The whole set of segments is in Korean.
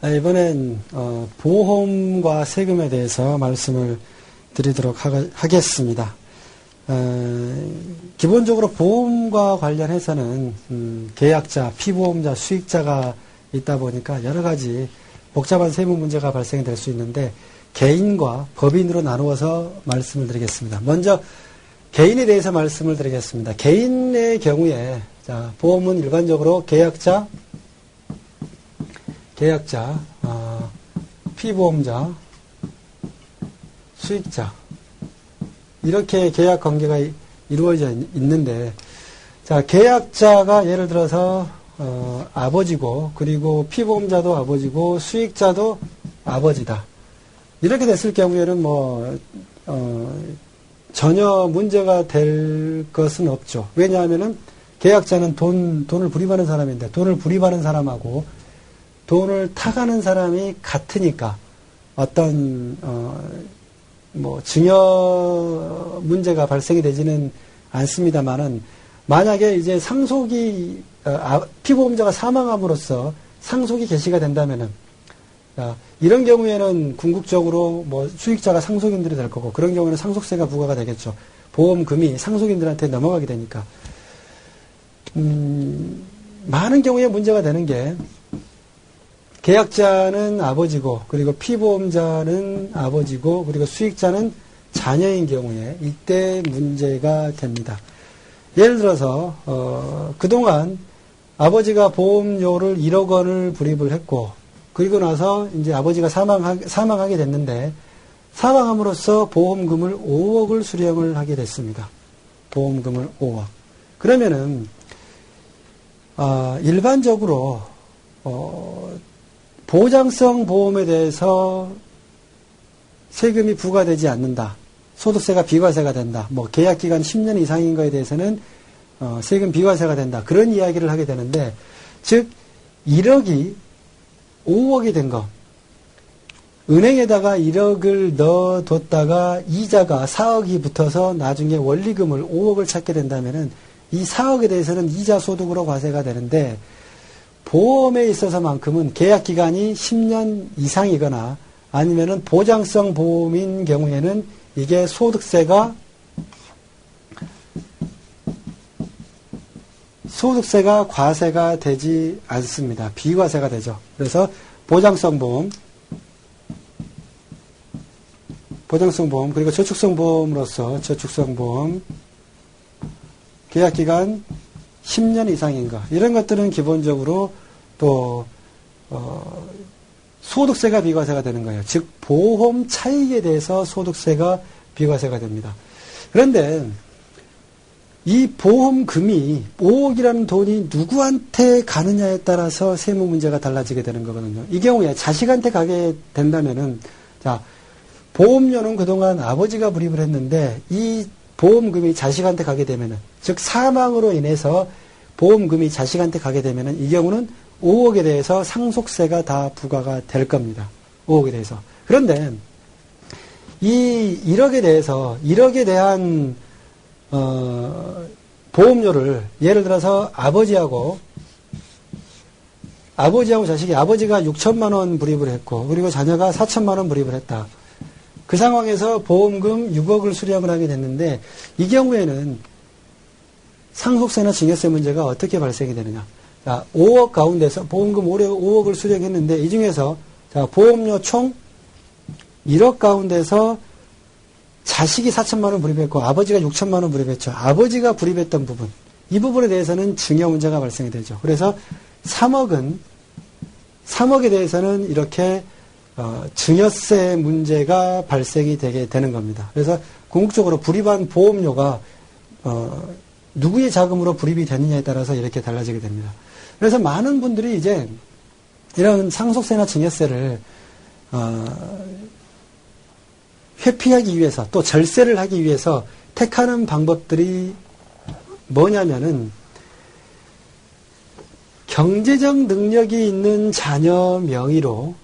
이번엔 보험과 세금에 대해서 말씀을 드리도록 하겠습니다. 기본적으로 보험과 관련해서는 계약자, 피보험자, 수익자가 있다 보니까 여러 가지 복잡한 세무 문제가 발생이 될 수 있는데 개인과 법인으로 나누어서 말씀을 드리겠습니다. 먼저 개인에 대해서 말씀을 드리겠습니다. 개인의 경우에 자, 보험은 일반적으로 계약자, 피보험자, 수익자 이렇게 계약 관계가 이루어져 있는데 자, 계약자가 예를 들어서 아버지고 그리고 피보험자도 아버지고 수익자도 아버지다. 이렇게 됐을 경우에는 전혀 문제가 될 것은 없죠. 왜냐하면은 계약자는 돈을 불입하는 사람인데 돈을 불입하는 사람하고 돈을 타가는 사람이 같으니까 어떤 증여 문제가 발생이 되지는 않습니다만은 만약에 이제 상속이 피보험자가 사망함으로써 상속이 개시가 된다면은 이런 경우에는 궁극적으로 수익자가 상속인들이 될 거고 그런 경우에는 상속세가 부과가 되겠죠. 보험금이 상속인들한테 넘어가게 되니까 많은 경우에 문제가 되는 게 계약자는 아버지고 그리고 피보험자는 아버지고 그리고 수익자는 자녀인 경우에 이때 문제가 됩니다. 예를 들어서 그동안 아버지가 보험료를 1억 원을 불입을 했고 그리고 나서 이제 아버지가 사망하게 됐는데 사망함으로써 보험금을 5억을 수령을 하게 됐습니다. 보험금을 5억. 그러면은 일반적으로 보장성 보험에 대해서 세금이 부과되지 않는다. 소득세가 비과세가 된다. 계약기간 10년 이상인 거에 대해서는 세금 비과세가 된다. 그런 이야기를 하게 되는데 즉 1억이 5억이 된 거. 은행에다가 1억을 넣어뒀다가 이자가 4억이 붙어서 나중에 원리금을 5억을 찾게 된다면은 이 4억에 대해서는 이자 소득으로 과세가 되는데 보험에 있어서만큼은 계약 기간이 10년 이상이거나 아니면은 보장성 보험인 경우에는 이게 소득세가 과세가 되지 않습니다. 비과세가 되죠. 그래서 보장성 보험 그리고 저축성 보험으로서 저축성 보험 계약기간 10년 이상인 거 이런 것들은 기본적으로 또 소득세가 비과세가 되는 거예요. 즉 보험 차익에 대해서 소득세가 비과세가 됩니다. 그런데 이 보험금이 5억이라는 돈이 누구한테 가느냐에 따라서 세무 문제가 달라지게 되는 거거든요. 이 경우에 자식한테 가게 된다면은 자 보험료는 그동안 아버지가 불입을 했는데 이 보험금이 자식한테 가게 되면은 즉 사망으로 인해서 보험금이 자식한테 가게 되면은 이 경우는 5억에 대해서 상속세가 다 부과가 될 겁니다. 5억에 대해서. 그런데 이 1억에 대한 보험료를 예를 들어서 아버지하고 자식이 아버지가 6천만 원 불입을 했고 그리고 자녀가 4천만 원 불입을 했다. 그 상황에서 보험금 6억을 수령을 하게 됐는데 이 경우에는 상속세나 증여세 문제가 어떻게 발생이 되느냐. 자, 5억 가운데서 보험금 5억을 수령했는데 이 중에서 자, 보험료 총 1억 가운데서 자식이 4천만 원 불입했고 아버지가 6천만 원 불입했죠. 아버지가 불입했던 부분. 이 부분에 대해서는 증여 문제가 발생이 되죠. 그래서 3억에 대해서는 이렇게 증여세 문제가 발생이 되게 되는 겁니다. 그래서 궁극적으로 불입한 보험료가 누구의 자금으로 불입이 되느냐에 따라서 이렇게 달라지게 됩니다. 그래서 많은 분들이 이제 이런 상속세나 증여세를 회피하기 위해서 또 절세를 하기 위해서 택하는 방법들이 뭐냐면은 경제적 능력이 있는 자녀 명의로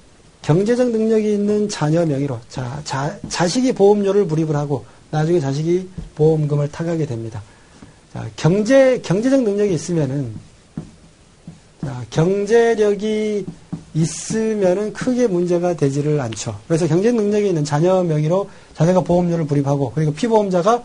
자식이 보험료를 불입을 하고 나중에 자식이 보험금을 타가게 됩니다. 자, 경제적 능력이 있으면은 경제력이 있으면은 크게 문제가 되지를 않죠. 그래서 경제적 능력이 있는 자녀 명의로 자녀가 보험료를 불입하고 그리고 피보험자가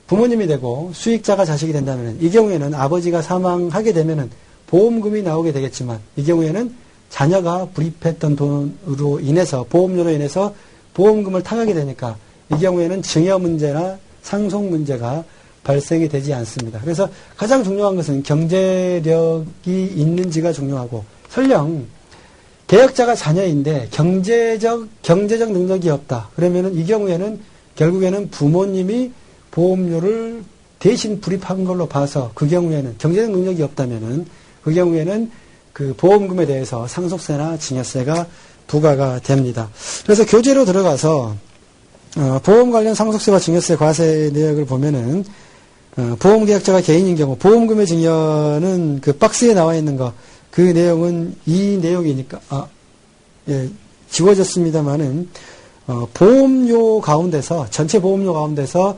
부모님이 되고 수익자가 자식이 된다면 이 경우에는 아버지가 사망하게 되면은 보험금이 나오게 되겠지만 이 경우에는 자녀가 불입했던 돈으로 인해서 보험료로 인해서 보험금을 타가게 되니까 이 경우에는 증여 문제나 상속 문제가 발생이 되지 않습니다. 그래서 가장 중요한 것은 경제력이 있는지가 중요하고 설령 계약자가 자녀인데 경제적 능력이 없다. 그러면은 이 경우에는 결국에는 부모님이 보험료를 대신 불입한 걸로 봐서 그 경우에는 경제적 능력이 없다면은 그 경우에는 그 보험금에 대해서 상속세나 증여세가 부과가 됩니다. 그래서 교재로 들어가서 보험 관련 상속세와 증여세 과세 내역을 보면은 보험계약자가 개인인 경우 보험금의 증여는 그 박스에 나와 있는 거 그 내용은 이 내용이니까 지워졌습니다만은 보험료 가운데서 전체 보험료 가운데서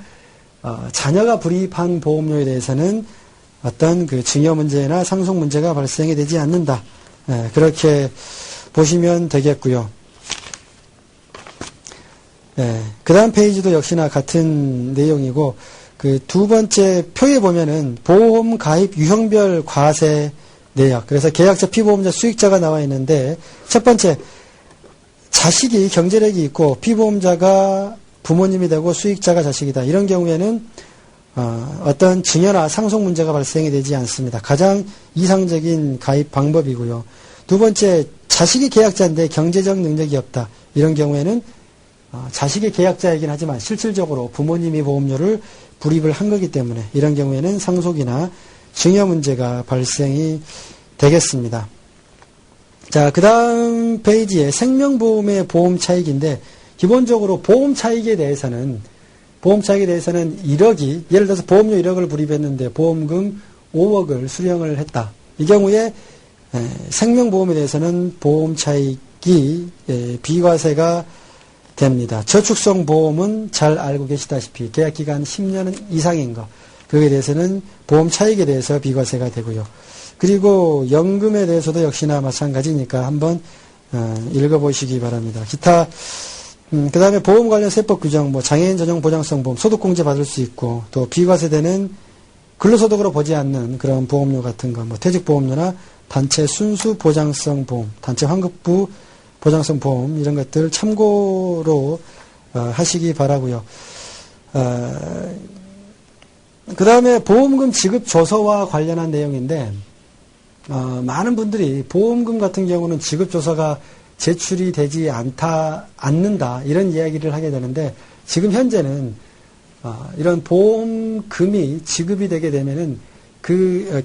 자녀가 불입한 보험료에 대해서는 어떤 그 증여 문제나 상속 문제가 발생이 되지 않는다. 그렇게 보시면 되겠고요. 그 다음 페이지도 역시나 같은 내용이고 그 두 번째 표에 보면은 보험 가입 유형별 과세 내역. 그래서 계약자, 피보험자, 수익자가 나와 있는데 첫 번째 자식이 경제력이 있고 피보험자가 부모님이 되고 수익자가 자식이다. 이런 경우에는 어떤 증여나 상속 문제가 발생이 되지 않습니다. 가장 이상적인 가입 방법이고요. 두 번째 자식이 계약자인데 경제적 능력이 없다. 이런 경우에는 자식이 계약자이긴 하지만 실질적으로 부모님이 보험료를 불입을 한 거기 때문에 이런 경우에는 상속이나 증여 문제가 발생이 되겠습니다. 자, 그 다음 페이지에 생명보험의 보험 차익인데 기본적으로 보험 차익에 대해서는 1억이 예를 들어서 보험료 1억을 불입했는데 보험금 5억을 수령을 했다. 이 경우에 생명보험에 대해서는 보험 차익이 비과세가 됩니다. 저축성 보험은 잘 알고 계시다시피 계약기간 10년 이상인 거 그에 대해서는 보험 차익에 대해서 비과세가 되고요. 그리고 연금에 대해서도 역시나 마찬가지니까 한번 읽어보시기 바랍니다. 기타 그 다음에 보험 관련 세법 규정, 장애인 전용 보장성 보험, 소득공제 받을 수 있고, 또 비과세되는 근로소득으로 보지 않는 그런 보험료 같은 거, 퇴직보험료나 단체 순수 보장성 보험, 단체 환급부 보장성 보험, 이런 것들 참고로 하시기 바라고요. 그 다음에 보험금 지급 조서와 관련한 내용인데, 많은 분들이 보험금 같은 경우는 지급 조서가 제출이 되지 않는다 이런 이야기를 하게 되는데 지금 현재는 이런 보험금이 지급이 되게 되면은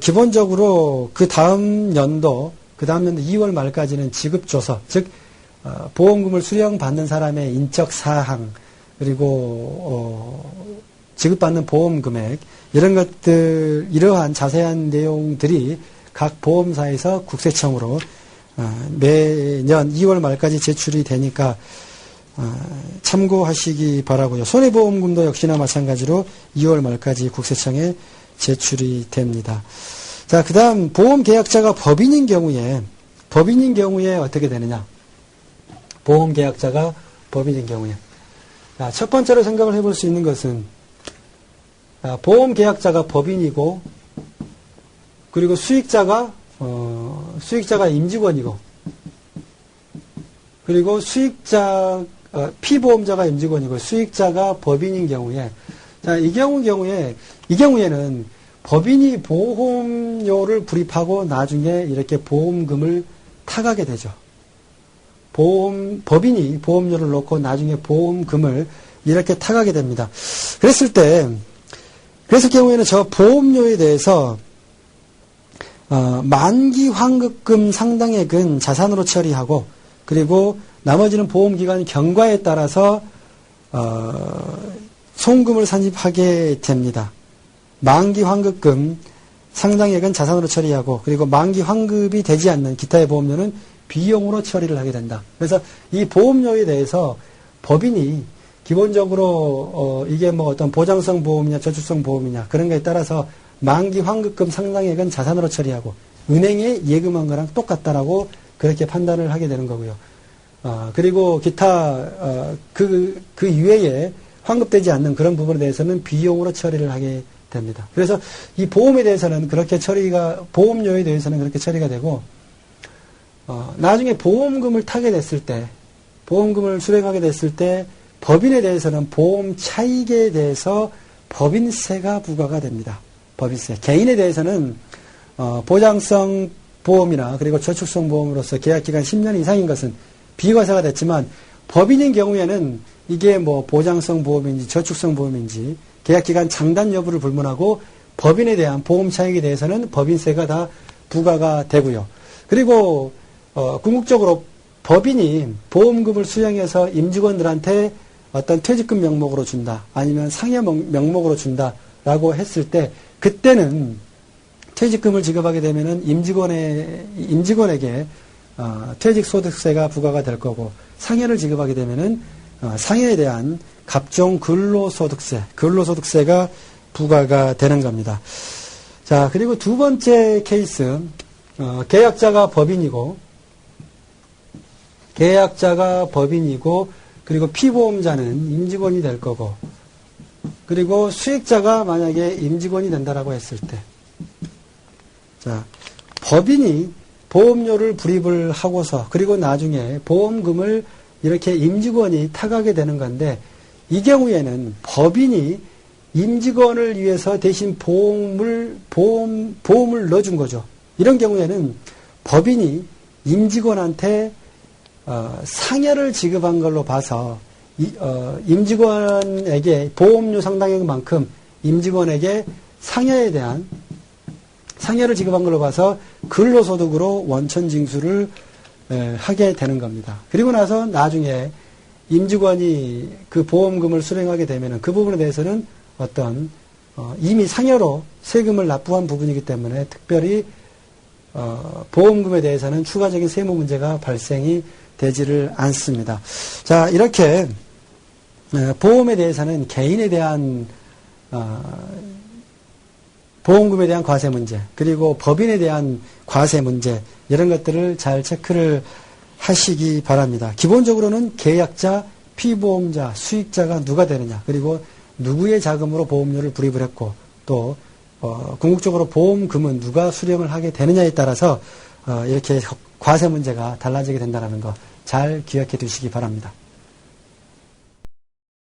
기본적으로 그 다음 연도 2월 말까지는 지급 조서 즉 보험금을 수령받는 사람의 인적 사항 그리고 지급받는 보험 금액 이런 것들 이러한 자세한 내용들이 각 보험사에서 국세청으로 매년 2월 말까지 제출이 되니까 참고하시기 바라고요. 손해보험금도 역시나 마찬가지로 2월 말까지 국세청에 제출이 됩니다. 자, 그 다음 보험계약자가 법인인 경우에 어떻게 되느냐? 보험계약자가 법인인 경우에 자, 첫 번째로 생각을 해볼 수 있는 것은 보험계약자가 법인이고 그리고 수익자가 임직원이고, 그리고 피보험자가 임직원이고, 수익자가 법인인 경우에, 자, 이 경우에는 법인이 보험료를 불입하고 나중에 이렇게 보험금을 타가게 되죠. 법인이 보험료를 넣고 나중에 보험금을 이렇게 타가게 됩니다. 그랬을 경우에는 저 보험료에 대해서 만기 환급금 상당액은 자산으로 처리하고 그리고 나머지는 보험기관 경과에 따라서 송금을 산입하게 됩니다. 만기 환급금 상당액은 자산으로 처리하고 그리고 만기 환급이 되지 않는 기타의 보험료는 비용으로 처리를 하게 된다. 그래서 이 보험료에 대해서 법인이 기본적으로 이게 어떤 보장성 보험이냐 저축성 보험이냐 그런 거에 따라서 만기 환급금 상당액은 자산으로 처리하고 은행에 예금한 거랑 똑같다라고 그렇게 판단을 하게 되는 거고요. 그리고 기타 그 이외에 환급되지 않는 그런 부분에 대해서는 비용으로 처리를 하게 됩니다. 그래서 이 보험에 대해서는 그렇게 보험료에 대해서는 그렇게 처리가 되고, 나중에 보험금을 타게 됐을 때, 보험금을 수령하게 됐을 때, 법인에 대해서는 보험 차익에 대해서 법인세가 부과가 됩니다. 법인세. 개인에 대해서는, 보장성 보험이나 그리고 저축성 보험으로서 계약기간 10년 이상인 것은 비과세가 됐지만, 법인인 경우에는 이게 뭐 보장성 보험인지 저축성 보험인지 계약기간 장단 여부를 불문하고 법인에 대한 보험 차익에 대해서는 법인세가 다 부과가 되고요. 그리고 궁극적으로 법인이 보험금을 수령해서 임직원들한테 어떤 퇴직금 명목으로 준다, 아니면 상여 명목으로 준다라고 했을 때, 그때는 퇴직금을 지급하게 되면은 임직원에게 퇴직소득세가 부과가 될 거고, 상여를 지급하게 되면은 상여에 대한 갑종 근로소득세가 부과가 되는 겁니다. 자, 그리고 두 번째 케이스, 계약자가 법인이고, 그리고 피보험자는 임직원이 될 거고, 그리고 수익자가 만약에 임직원이 된다라고 했을 때, 자, 법인이 보험료를 불입을 하고서, 그리고 나중에 보험금을 이렇게 임직원이 타가게 되는 건데, 이 경우에는 법인이 임직원을 위해서 대신 보험을 넣어준 거죠. 이런 경우에는 법인이 임직원한테 상여를 지급한 걸로 봐서 임직원에게 보험료 상당액만큼 임직원에게 상여를 지급한 걸로 봐서 근로소득으로 원천징수를 하게 되는 겁니다. 그리고 나서 나중에 임직원이 그 보험금을 수령하게 되면 그 부분에 대해서는 어떤 이미 상여로 세금을 납부한 부분이기 때문에 특별히 보험금에 대해서는 추가적인 세무 문제가 발생이 되지를 않습니다. 자, 이렇게 보험에 대해서는 개인에 대한 보험금에 대한 과세 문제, 그리고 법인에 대한 과세 문제, 이런 것들을 잘 체크를 하시기 바랍니다. 기본적으로는 계약자, 피보험자, 수익자가 누가 되느냐, 그리고 누구의 자금으로 보험료를 불입을 했고, 또 궁극적으로 보험금은 누가 수령을 하게 되느냐에 따라서 이렇게 과세 문제가 달라지게 된다는 거 잘 기억해 두시기 바랍니다.